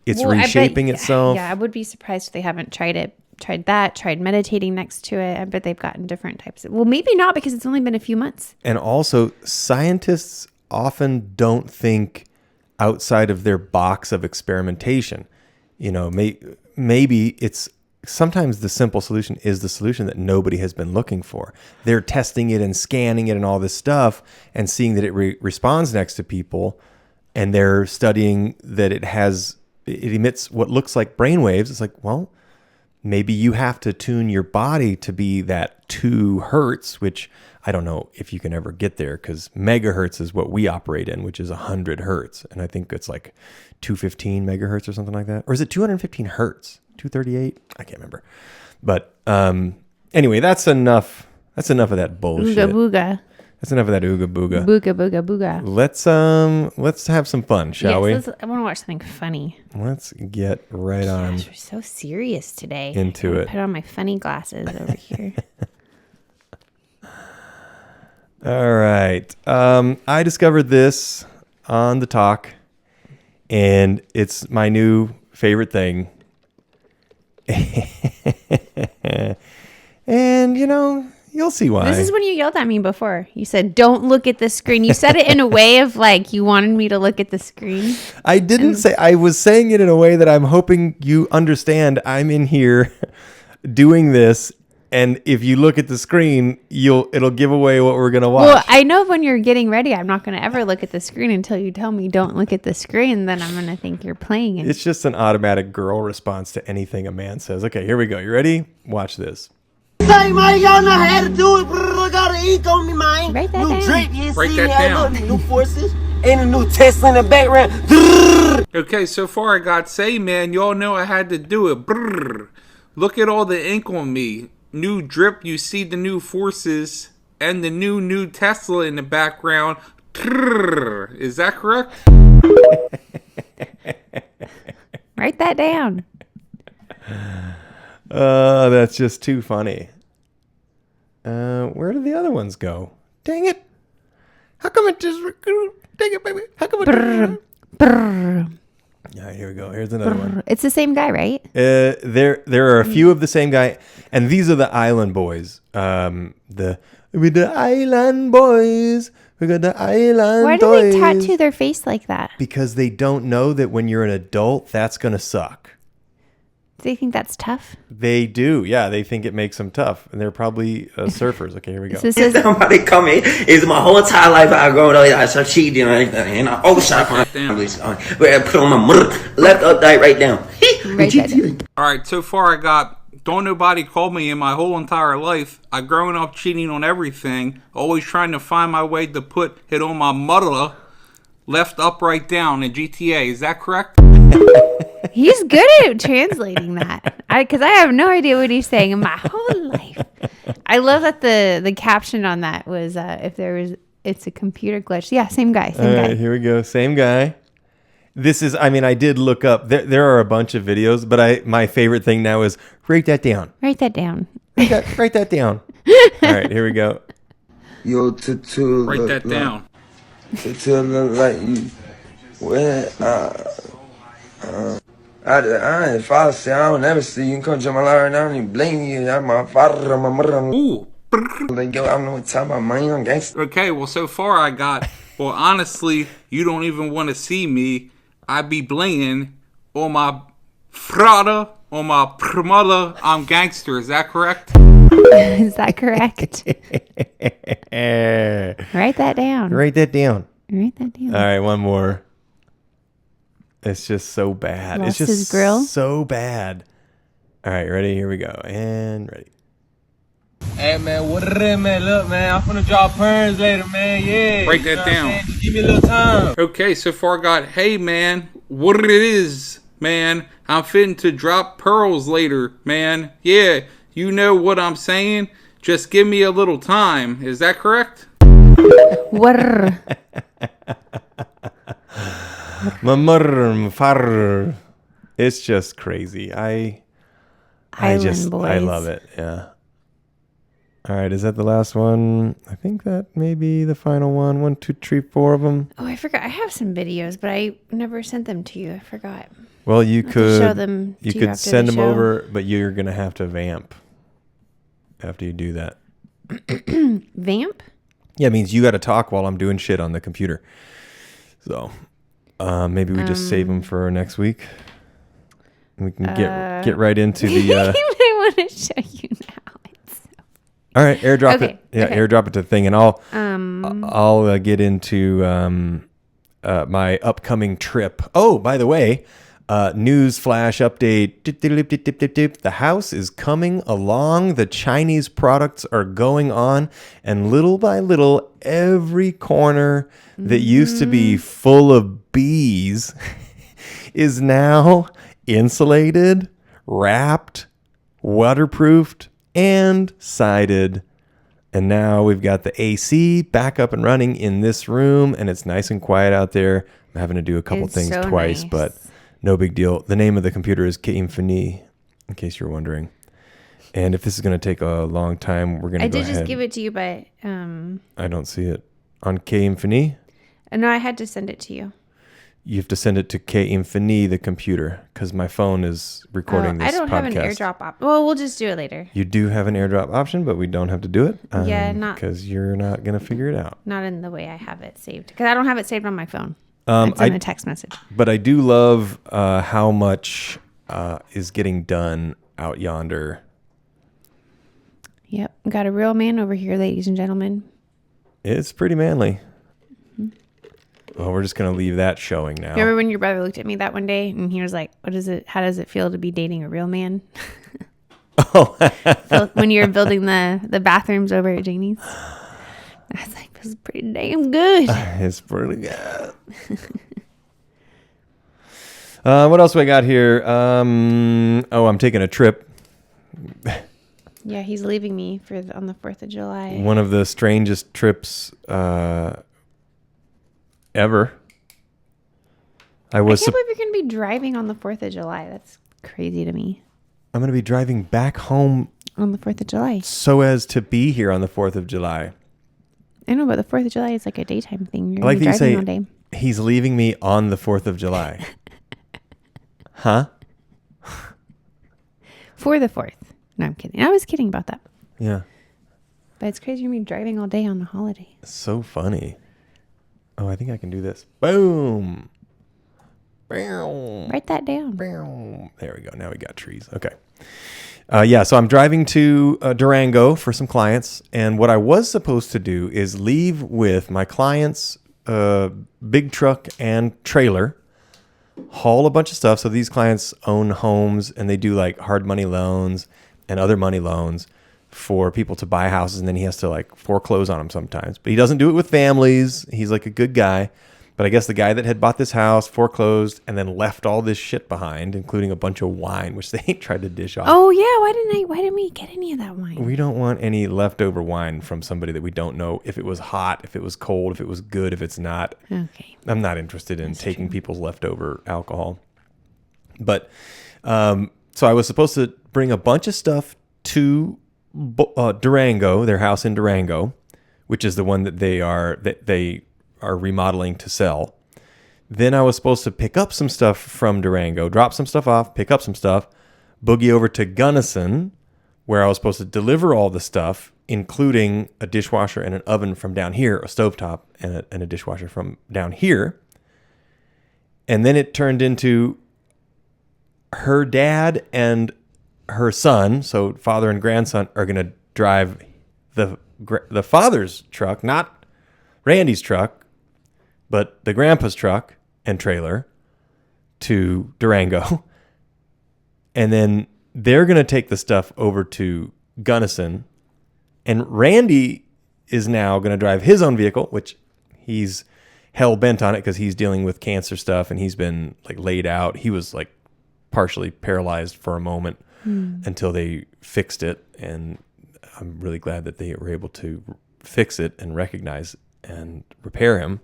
It's reshaping itself. Yeah, I would be surprised if they haven't tried meditating next to it. I bet they've gotten different types of, well, maybe not, because it's only been a few months. And also, scientists often don't think outside of their box of experimentation. Maybe it's sometimes the simple solution is the solution that nobody has been looking for. They're testing it and scanning it and all this stuff and seeing that it responds next to people, and they're studying that it emits what looks like brainwaves. It's like, well, maybe you have to tune your body to be that 2 hertz, which I don't know if you can ever get there, because megahertz is what we operate in, which is 100 hertz. And I think it's like 215 megahertz or something like that. Or is it 215 hertz? 238? I can't remember. But anyway, that's enough. That's enough of that bullshit. Ooga booga. That's enough of that ooga booga. Booga booga booga. Let's have some fun, shall we? I want to watch something funny. Let's get right on. Gosh, we're so serious today. Into it. Put on my funny glasses over here. All right. I discovered this on the talk, and it's my new favorite thing. And, you'll see why. This is when you yelled at me before. You said, don't look at the screen. You said it in a way of like you wanted me to look at the screen. I didn't say, I was saying it in a way that I'm hoping you understand. I'm in here doing this, and if you look at the screen, it'll give away what we're going to watch. Well, I know when you're getting ready, I'm not going to ever look at the screen until you tell me don't look at the screen. Then I'm going to think you're playing it. It's just an automatic girl response to anything a man says. Okay, here we go. You ready? Watch this. Say, man, y'all know how to do it. I got an ink on me, man. Write that new down. drink, you Write see that me, down. new forces, and a new Tesla in the background. Okay, so far I got say, man, y'all know I had to do it. Brrr. Look at all the ink on me. New drip, you see the new forces and the new Tesla in the background. Brrr. Is that correct? Write that down. That's just too funny. Where did the other ones go? Dang it. How come it just... Dang it, baby. How come it... Brr. All right, here we go. Here's another one. It's the same guy, right? There are a few of the same guy, and these are the Island Boys. With the Island Boys. We got the Island Why do Boys. they tattoo their face like that? Because they don't know that when you're an adult, that's going to suck. Do they think that's tough? They do. Yeah, they think it makes them tough. And they're probably surfers. Okay, here we go. So this is Somebody come in. It's my whole entire life I've grown up. I started cheating and I overshot my family. Where I put on my left update right down. Write that down. Alright, so far I got don't nobody call me in my whole entire life. I grown up cheating on everything. Always trying to find my way to put it on my mother. left up, right down in GTA. Is that correct? He's good at translating that. Because I have no idea what he's saying in my whole life. I love that the caption on that was it's a computer glitch. Yeah, same guy. All right, here we go. Same guy. This is, I did look up. There are a bunch of videos, but my favorite thing now is write that down. Write that down. Write that down. All right, here we go. Yo, to Write that down. To look like you. Where, I ain't father say I don't ever see you. Come to my life right now and you blame you. I'm my father, my mother. Ooh. Like, yo, I don't know what time about money on gangster. Okay, well, so far I got, well, honestly, you don't even want to see me. I be blinging on my frada, on my mother. I'm gangster. Is that correct? Is that correct? Write that down. Write that down. Write that down. All right, one more. It's just so bad. Lost it's just his grill? so bad. All right, ready? Here we go. And ready. Hey man, what it is, man? Look, man, I'm finna drop perms later, man. Yeah. Write that down. Just give me a little time. Okay, so far I got, hey man, what it is, man. I'm fitting to drop pearls later, man. Yeah, you know what I'm saying? Just give me a little time. Is that correct? What? My mother, my father. It's just crazy. I love it. Yeah. All right, is that the last one? I think that may be the final one. 1, 2, 3, 4 of them. Oh, I forgot. I have some videos, but I never sent them to you. I forgot. Well, you I'll have to could show them you to you could after send the them show. over, but you're gonna have to vamp after you do that. Vamp? Yeah, it means you got to talk while I'm doing shit on the computer. So maybe we just save them for next week. And we can get right into the. I want to show you now. All right, airdrop Okay, it. Yeah, okay. airdrop it to the thing, and I'll get into my upcoming trip. Oh, by the way, news flash update. The house is coming along. The Chinese products are going on, and little by little, every corner that used to be full of bees is now insulated, wrapped, waterproofed, and sided. And now we've got the AC back up and running in this room, and it's nice and quiet out there. I'm having to do a couple It's things so twice, nice. but no big deal. The name of the computer is Infini, in case you're wondering. And if this is going to take a long time, we're going to I go did ahead. just give it to you, but I don't see it. On Infini, no, I had to send it to you. you have to send it to Infini, the computer, because my phone is recording this I don't podcast. have an airdrop option. Well, we'll just do it later. You do have an airdrop option, but we don't have to do it. Yeah, not- because you're not going to figure it out. Not in the way I have it saved. Because I don't have it saved on my phone. It's I- in a text message. But I do love how much is getting done out yonder. Yep. Got a real man over here, ladies and gentlemen. It's pretty manly. Well, we're just going to leave that showing now. Remember when your brother looked at me that one day and he was like, how does it feel to be dating a real man? Oh. When you were building the bathrooms over at Janie's. I was like, this is pretty damn good. It's pretty good. What else do I got here? I'm taking a trip. Yeah, he's leaving me on the 4th of July. One of the strangest trips ever. I I can't was. believe you're going to be driving on the 4th of July. That's crazy to me. I'm going to be driving back home On the 4th of July. so as to be here on the 4th of July. I know, but the 4th of July is like a daytime thing. You're I like going to that be you driving all say day. he's leaving me on the 4th of July. Huh? For the 4th. No, I'm kidding. I was kidding about that. Yeah. But it's crazy you're going to be driving all day on the holiday. So funny. Oh, I think I can do this. Boom. Boom. Write that down. Boom. There we go. Now we got trees. Okay. So I'm driving to Durango for some clients. And what I was supposed to do is leave with my clients' big truck and trailer, haul a bunch of stuff. So these clients own homes and they do like hard money loans and other money loans for people to buy houses. And then he has to like foreclose on them sometimes. But he doesn't do it with families. He's like a good guy. But But I guess the guy that had bought this house foreclosed and then left all this shit behind, including a bunch of wine, which they tried to dish off. Oh yeah, why didn't we get any of that wine? We don't want any leftover wine from somebody that we don't know if it was hot, if it was cold, if it was good, if it's not. Okay. I'm not interested in taking people's leftover alcohol. But so I was supposed to bring a bunch of stuff to Durango, their house in Durango, which is the one that they are remodeling to sell. Then I was supposed to pick up some stuff from Durango, drop some stuff off, pick up some stuff, boogie over to Gunnison, where I was supposed to deliver all the stuff, including a dishwasher and an oven from down here, a stovetop and a dishwasher from down here. And then it turned into her dad and her son, so father and grandson, are going to drive the father's truck, not Randy's truck, but the grandpa's truck and trailer to Durango. And then they're going to take the stuff over to Gunnison. And Randy is now going to drive his own vehicle, which he's hell bent on it because he's dealing with cancer stuff and he's been like laid out. He was like partially paralyzed for a moment until they fixed it. And I'm really glad that they were able to fix it and recognize and repair him.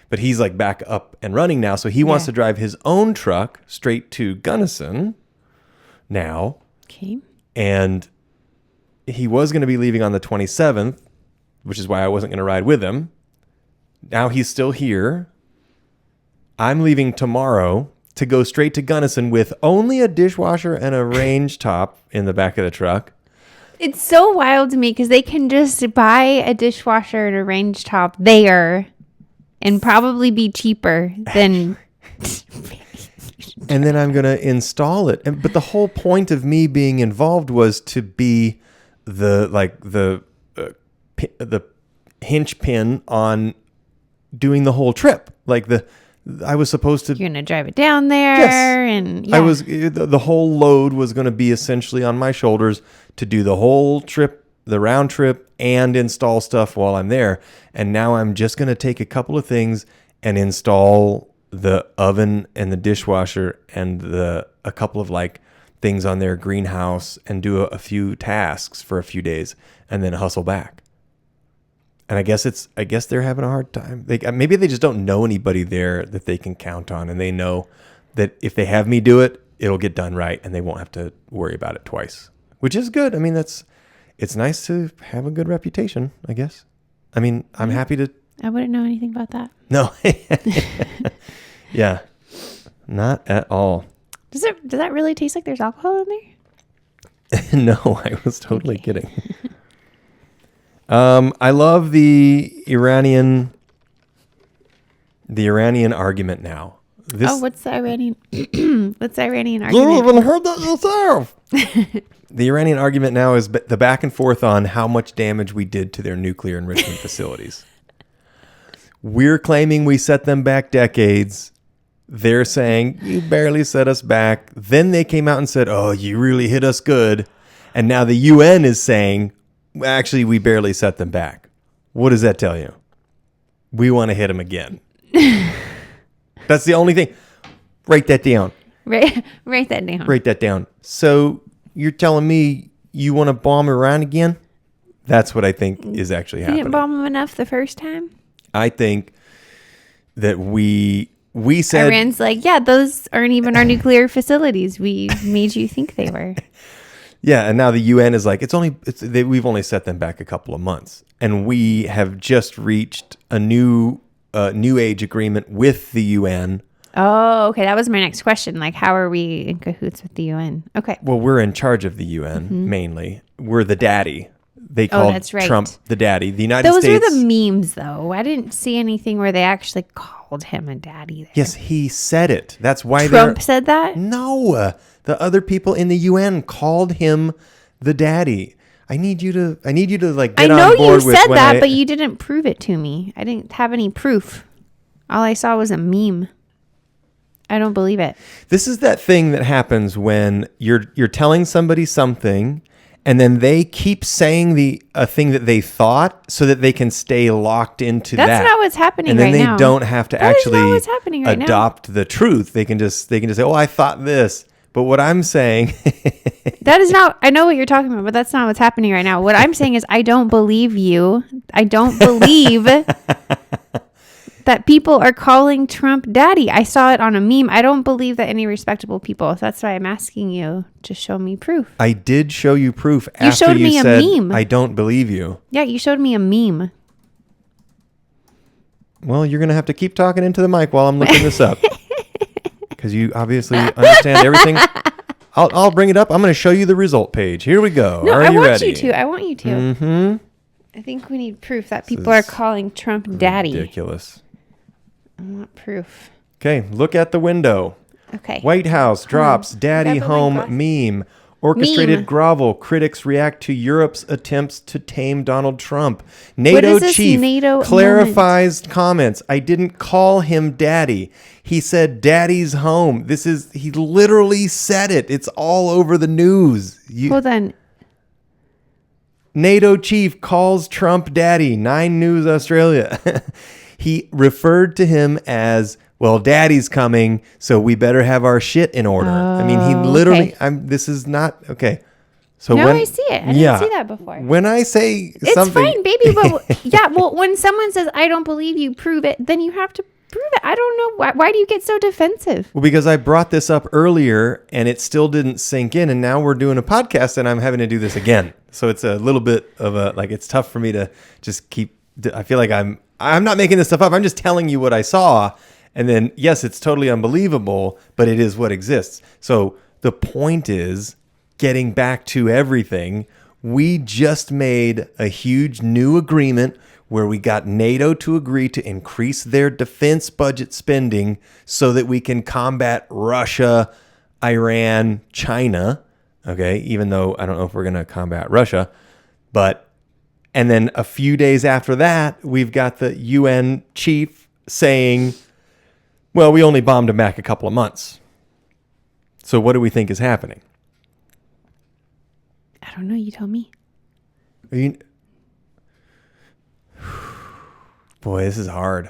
But he's like back up and running now. So he wants to drive his own truck straight to Gunnison now. Okay. And he was going to be leaving on the 27th, which is why I wasn't going to ride with him. Now he's still here. I'm leaving tomorrow to go straight to Gunnison with only a dishwasher and a range top in the back of the truck. It's so wild to me because they can just buy a dishwasher and a range top there and probably be cheaper than... And then I'm going to install it. But the whole point of me being involved was to be the hinge pin on doing the whole trip. Like I was supposed to... You're going to drive it down there. Yes. And I was... The whole load was going to be essentially on my shoulders to do the whole trip, the round trip, and install stuff while I'm there. And now I'm just going to take a couple of things and install the oven and the dishwasher and a couple of like things on their greenhouse and do a few tasks for a few days and then hustle back. And I guess they're having a hard time. Maybe they just don't know anybody there that they can count on, and they know that if they have me do it, it'll get done right and they won't have to worry about it twice, which is good. I mean, it's nice to have a good reputation, I guess. I mean, I'm happy to... I wouldn't know anything about that. No. Yeah. Not at all. Does that really taste like there's alcohol in there? No, I was totally kidding. I love the Iranian argument now. What's the Iranian argument? You even heard that yourself. The Iranian argument now is the back and forth on how much damage we did to their nuclear enrichment facilities. We're claiming we set them back decades. They're saying, you barely set us back. Then they came out and said, oh, you really hit us good. And now the UN is saying, actually, we barely set them back. What does that tell you? We want to hit them again. That's the only thing. Write that down. Write that down. Write that down. So you're telling me you want to bomb Iran again? That's what I think is actually You happening. didn't bomb them enough the first time? I think that we said... Iran's like, yeah, those aren't even our nuclear facilities. We made you think they were. Yeah, and now the UN is like, we've only set them back a couple of months. And we have just reached a new age agreement with the UN. Oh, okay. That was my next question. Like, how are we in cahoots with the UN? Okay. Well, we're in charge of the UN, mainly. We're the daddy. They called that's right. Trump the daddy. The United Those States... were the memes, though. I didn't see anything where they actually called him a daddy there. Yes, he said it. That's why Trump said that? No. The other people in the UN called him the daddy. I need you to like get on board with... I know you said that, but you didn't prove it to me. I didn't have any proof. All I saw was a meme. I don't believe it. This is that thing that happens when you're telling somebody something And then they keep saying a thing that they thought so that they can stay locked into that. That's not what's happening and then right they now. don't have to That is not actually what's happening right now. adopt the truth. They can just say, "Oh, I thought this." But what I'm saying That is not, I know what you're talking about, but that's not what's happening right now. What I'm saying is I don't believe you. I don't believe that people are calling Trump daddy. I saw it on a meme. I don't believe that any respectable people. That's why I'm asking you to show me proof. I did show you proof You after showed you me a said, meme. "I don't believe you." Yeah, you showed me a meme. Well, you're going to have to keep talking into the mic while I'm looking this up. Because you obviously understand everything. I'll bring it up. I'm going to show you the result page. Here we go. No, Are I you want ready? you to. I want you to. Mm-hmm. I think we need proof that people are calling Trump daddy. Ridiculous. I want proof. Okay, look at the window. Okay. White House drops on. daddy Grab my home glasses. meme. Orchestrated Meme. grovel. Critics react to Europe's attempts to tame Donald Trump. NATO is this chief NATO clarifies comments. I didn't call him daddy. He said daddy's home. He literally said it. It's all over the news. Hold on. NATO chief calls Trump daddy. 9 News Australia. He referred to him as, well, daddy's coming, so we better have our shit in order. I mean, he literally, okay. this is not, okay. So No, I see it. I didn't see that before. When I say It's something. fine, baby. But yeah, well, when someone says, I don't believe you, prove it, then you have to prove it. I don't know. Why do you get so defensive? Well, because I brought this up earlier and it still didn't sink in, and now we're doing a podcast and I'm having to do this again. So it's a little bit of it's tough for me to just keep, I feel like I'm not making this stuff up. I'm just telling you what I saw. And then, yes, it's totally unbelievable, but it is what exists. So the point is, getting back to everything, we just made a huge new agreement where we got NATO to agree to increase their defense budget spending so that we can combat Russia, Iran, China. Okay, even though I don't know if we're going to combat Russia, and then a few days after that, we've got the UN chief saying, well, we only bombed him back a couple of months. So what do we think is happening? I don't know. You tell me. Boy, this is hard.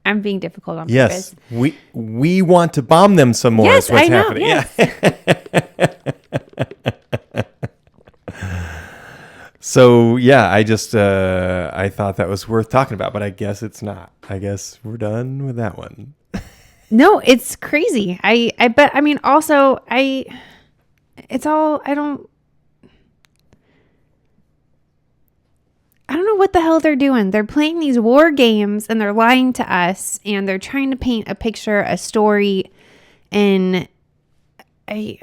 I'm being difficult on Yes, purpose. we want to bomb them some more. Yes, is what's I know. happening. Yes. Yeah. So yeah, I just I thought that was worth talking about, but I guess it's not. I guess we're done with that one. No, it's crazy. But I mean, also, it's all, I don't know what the hell they're doing. They're playing these war games and they're lying to us and they're trying to paint a picture, a story. And I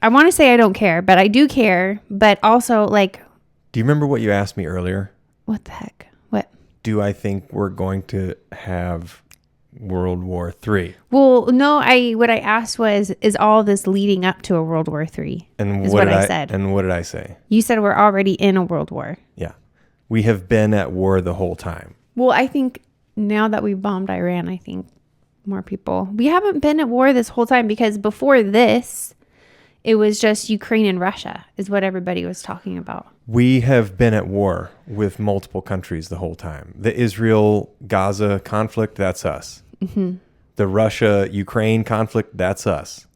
want to say I don't care, but I do care. But also, like, Do you remember what you asked me earlier? what the heck? What? Do I think we're going to have World War III? Well, no, what I asked was, is all this leading up to a World War III? And is what what did I said. And what did I say? You said we're already in a world war. Yeah. We have been at war the whole time. Well, I think now that we've bombed Iran, I think more people. We haven't been at war this whole time because before this, it was just Ukraine and Russia is what everybody was talking about. We have been at war with multiple countries the whole time. The Israel-Gaza conflict, that's us. Mm-hmm. The Russia-Ukraine conflict, that's us.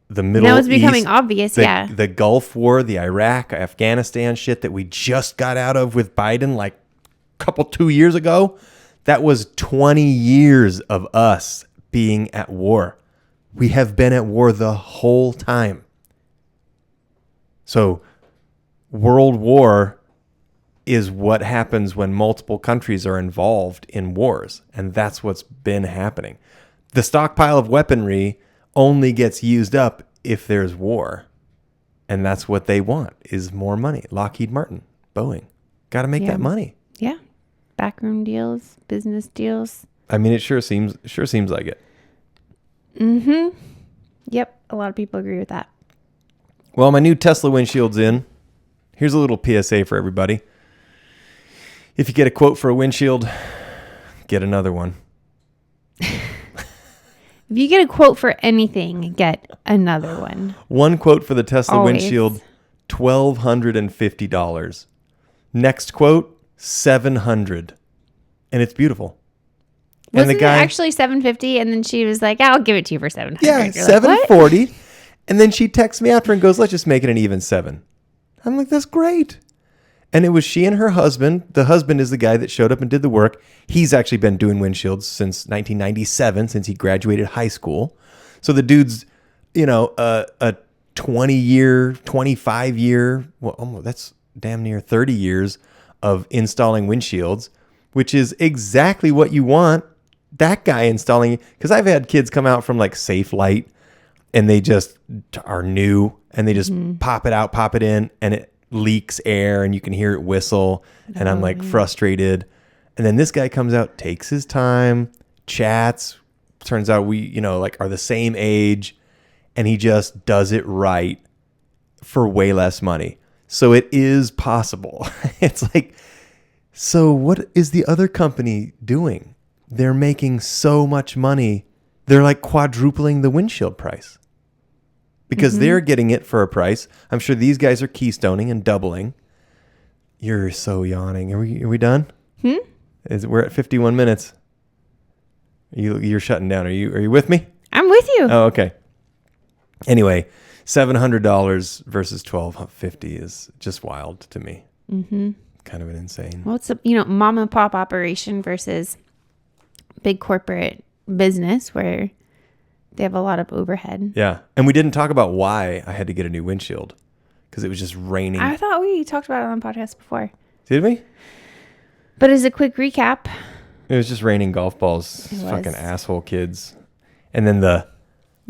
The Middle East. Now it's becoming obvious, yeah. The Gulf War, the Iraq, Afghanistan shit that we just got out of with Biden like a 2 years ago, that was 20 years of us being at war. We have been at war the whole time. So World War is what happens when multiple countries are involved in wars. And that's what's been happening. The stockpile of weaponry only gets used up if there's war. And that's what they want, is more money. Lockheed Martin, Boeing. Got to make that money. Yeah. Backroom deals, business deals. I mean, it sure seems like it. Mm-hmm. Yep. A lot of people agree with that. Well, my new Tesla windshield's in. Here's a little PSA for everybody. If you get a quote for a windshield, get another one. If you get a quote for anything, get another one. One quote for the Tesla Always. windshield, $1,250. Next quote, $700. And it's beautiful. Wasn't and the guy it actually $750? And then she was like, "I'll give it to you for $700." Yeah, You're like, "What?" $740. And then she texts me after and goes, "Let's just make it an even 7." I'm like, "That's great." And it was she and her husband. The husband is the guy that showed up and did the work. He's actually been doing windshields since 1997, since he graduated high school. So the dude's, a 20-year, 25-year, well, that's damn near 30 years of installing windshields, which is exactly what you want that guy installing. Because I've had kids come out from like Safe Light and they just are new and they just pop it out, pop it in, and it leaks air and you can hear it whistle. And I'm like frustrated. And then this guy comes out, takes his time, chats. Turns out we, are the same age, and he just does it right for way less money. So it is possible. It's like, so what is the other company doing? They're making so much money. They're like quadrupling the windshield price because they're getting it for a price. I'm sure these guys are keystoning and doubling. You're so yawning. Are we done? We're at 51 minutes. You're shutting down. Are you with me? I'm with you. Oh, okay. Anyway, $700 versus $1,250 is just wild to me. Kind of an insane. Well, it's a mom and pop operation versus big corporate business where they have a lot of overhead. Yeah. And we didn't talk about why I had to get a new windshield because it was just raining. I thought we talked about it on the podcast before. Did we? But as a quick recap, It was just raining golf balls. It was. Fucking asshole kids. And then the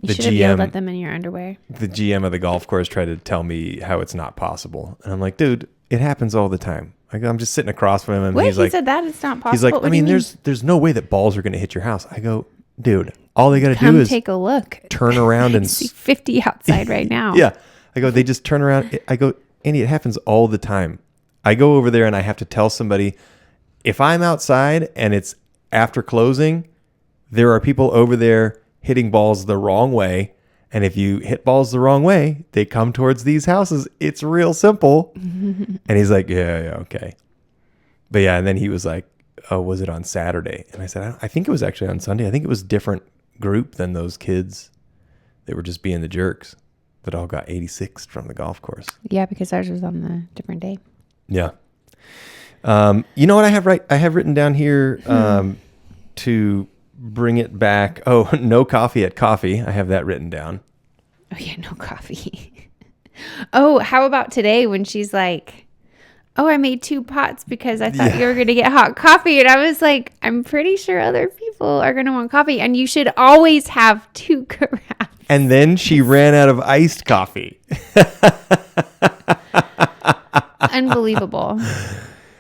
you should have yelled at GM, them in your underwear. the GM of the golf course tried to tell me how it's not possible. And I'm like, dude, it happens all the time. I'm just sitting across from him and Wait, he's he like, said that it's not possible. he's like, What I do you mean, there's no way that balls are going to hit your house. I go, dude, all they got to do Come is take a look. turn around and See 50 outside right now. yeah. I go, they just turn around. I go, Andy, it happens all the time. I go over there and I have to tell somebody, if I'm outside and it's after closing, there are people over there hitting balls the wrong way. And if you hit balls the wrong way, they come towards these houses. It's real simple. And he's like, yeah, okay. But yeah, and then he was like, oh, was it on Saturday? And I said, I think it was actually on Sunday. I think it was a different group than those kids. They were just being the jerks that all got 86 from the golf course. Yeah, because ours was on the different day. Yeah. You know what I have written down here to bring it back. Oh, no coffee at coffee. I have that written down. Oh, yeah, no coffee. Oh, how about today when she's like, oh, I made 2 pots because I thought you were going to get hot coffee. And I was like, I'm pretty sure other people are going to want coffee. And you should always have 2 carafes. And then she ran out of iced coffee. Unbelievable.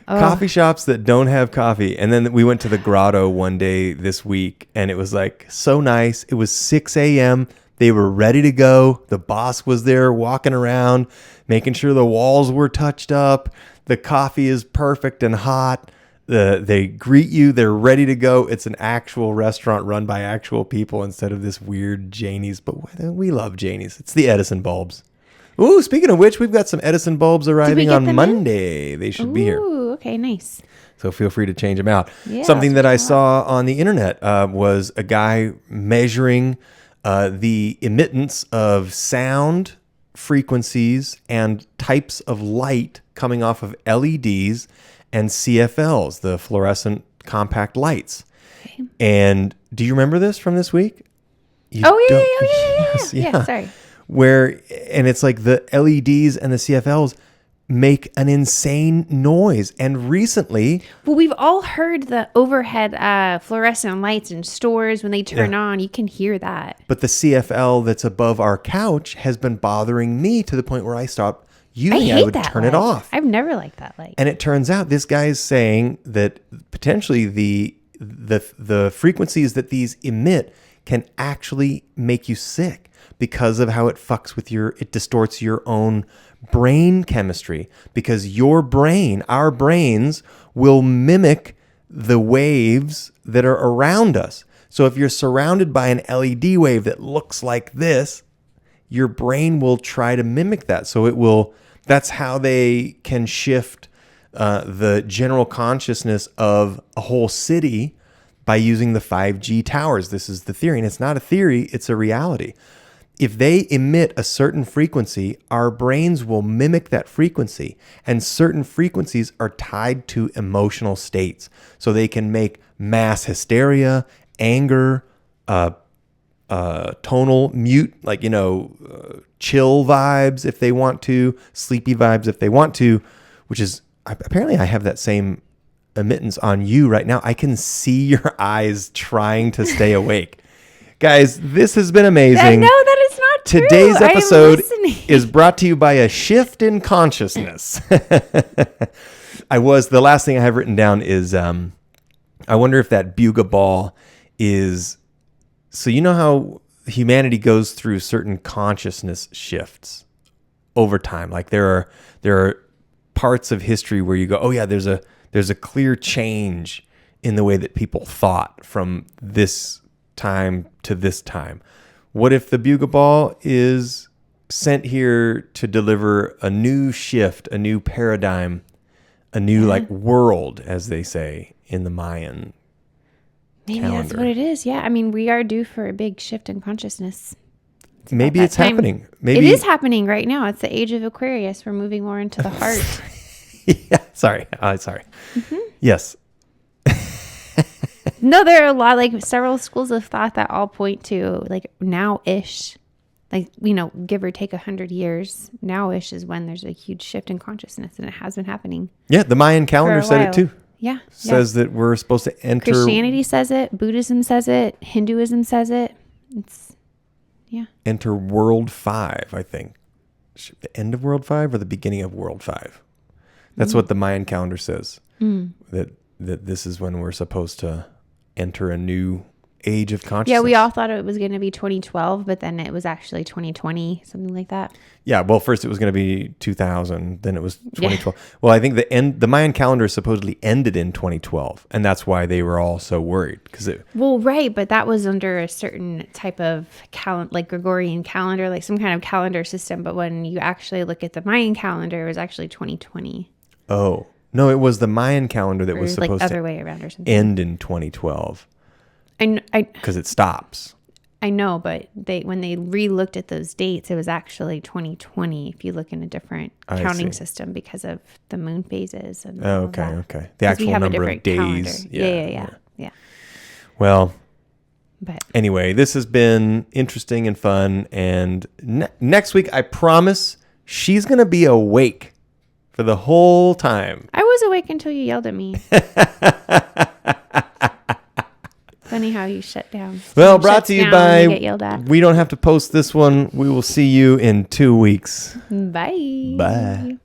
Coffee shops that don't have coffee. And then we went to the grotto one day this week and it was like so nice. It was 6 a.m. They were ready to go. The boss was there walking around, making sure the walls were touched up. The coffee is perfect and hot. They greet you. They're ready to go. It's an actual restaurant run by actual people instead of this weird Janie's. But we love Janie's. It's the Edison bulbs. Ooh, speaking of which, we've got some Edison bulbs arriving get on them Monday. They should be here. Ooh, okay, nice. So feel free to change them out. Yeah, Something that I saw on the internet was a guy measuring the emittance of sound frequencies and types of light coming off of LEDs and CFLs, the fluorescent compact lights. Okay. And do you remember this from this week? You Oh, yeah, don't- yeah. Yes, Yeah, sorry. And it's like the LEDs and the CFLs make an insane noise. And recently, Well, we've all heard the overhead fluorescent lights in stores when they turn on. You can hear that. but the CFL that's above our couch has been bothering me to the point where I stopped I using it. hate I would that turn light. it off. I've never liked that light. And it turns out this guy is saying that potentially the frequencies that these emit can actually make you sick because of how it fucks with it distorts your own brain chemistry, because your brain, our brains, will mimic the waves that are around us. So if you're surrounded by an LED wave that looks like this, your brain will try to mimic that. So that's how they can shift the general consciousness of a whole city by using the 5G towers. This is the theory, and it's not a theory, it's a reality. If they emit a certain frequency, our brains will mimic that frequency, and certain frequencies are tied to emotional states. So they can make mass hysteria, anger, tonal mute, like, chill vibes if they want to, sleepy vibes if they want to, which is apparently I have that same emittance on you right now. I can see your eyes trying to stay awake. Guys, this has been amazing. No, that is not true. Today's episode listening. is brought to you by a shift in consciousness. The last thing I have written down is, I wonder if that Buga ball is, so you know how humanity goes through certain consciousness shifts over time. Like there are parts of history where you go, oh yeah, there's a clear change in the way that people thought from this time to this time. What if the Buga ball is sent here to deliver a new shift, a new paradigm, a new world, as they say in the Mayan calendar? That's what it is. Yeah. I mean, we are due for a big shift in consciousness. Maybe it's happening. Maybe it is happening right now. It's the age of Aquarius. We're moving more into the heart. Yeah. Sorry. Mm-hmm. Yes. No, there are several schools of thought that all point to now-ish, give or take 100 years. Now-ish is when there's a huge shift in consciousness, and it has been happening. Yeah, the Mayan calendar said it too. Yeah. Says that we're supposed to enter. Christianity says it. Buddhism says it. Hinduism says it. Enter World 5, I think. The end of World 5 or the beginning of World 5? That's what the Mayan calendar says. That this is when we're supposed to enter a new age of consciousness. Yeah, we all thought it was going to be 2012, but then it was actually 2020, something like that. Yeah, well, first it was going to be 2000, then it was 2012. Yeah. Well, I think the Mayan calendar supposedly ended in 2012, and that's why they were all so worried. Right, but that was under a certain type of Gregorian calendar, some kind of calendar system. But when you actually look at the Mayan calendar, it was actually 2020. Oh, no, it was the Mayan calendar that was supposed other to way around or something. End in 2012. Because it stops. I know, but when they re-looked at those dates, it was actually 2020 if you look in a different counting system because of the moon phases. And okay. The actual number of days. Yeah. Well, anyway, this has been interesting and fun. And next week, I promise she's going to be awake for the whole time. I was awake until you yelled at me. Funny how you shut down. Well, brought to you by, we don't have to post this one. We will see you in 2 weeks. Bye. Bye.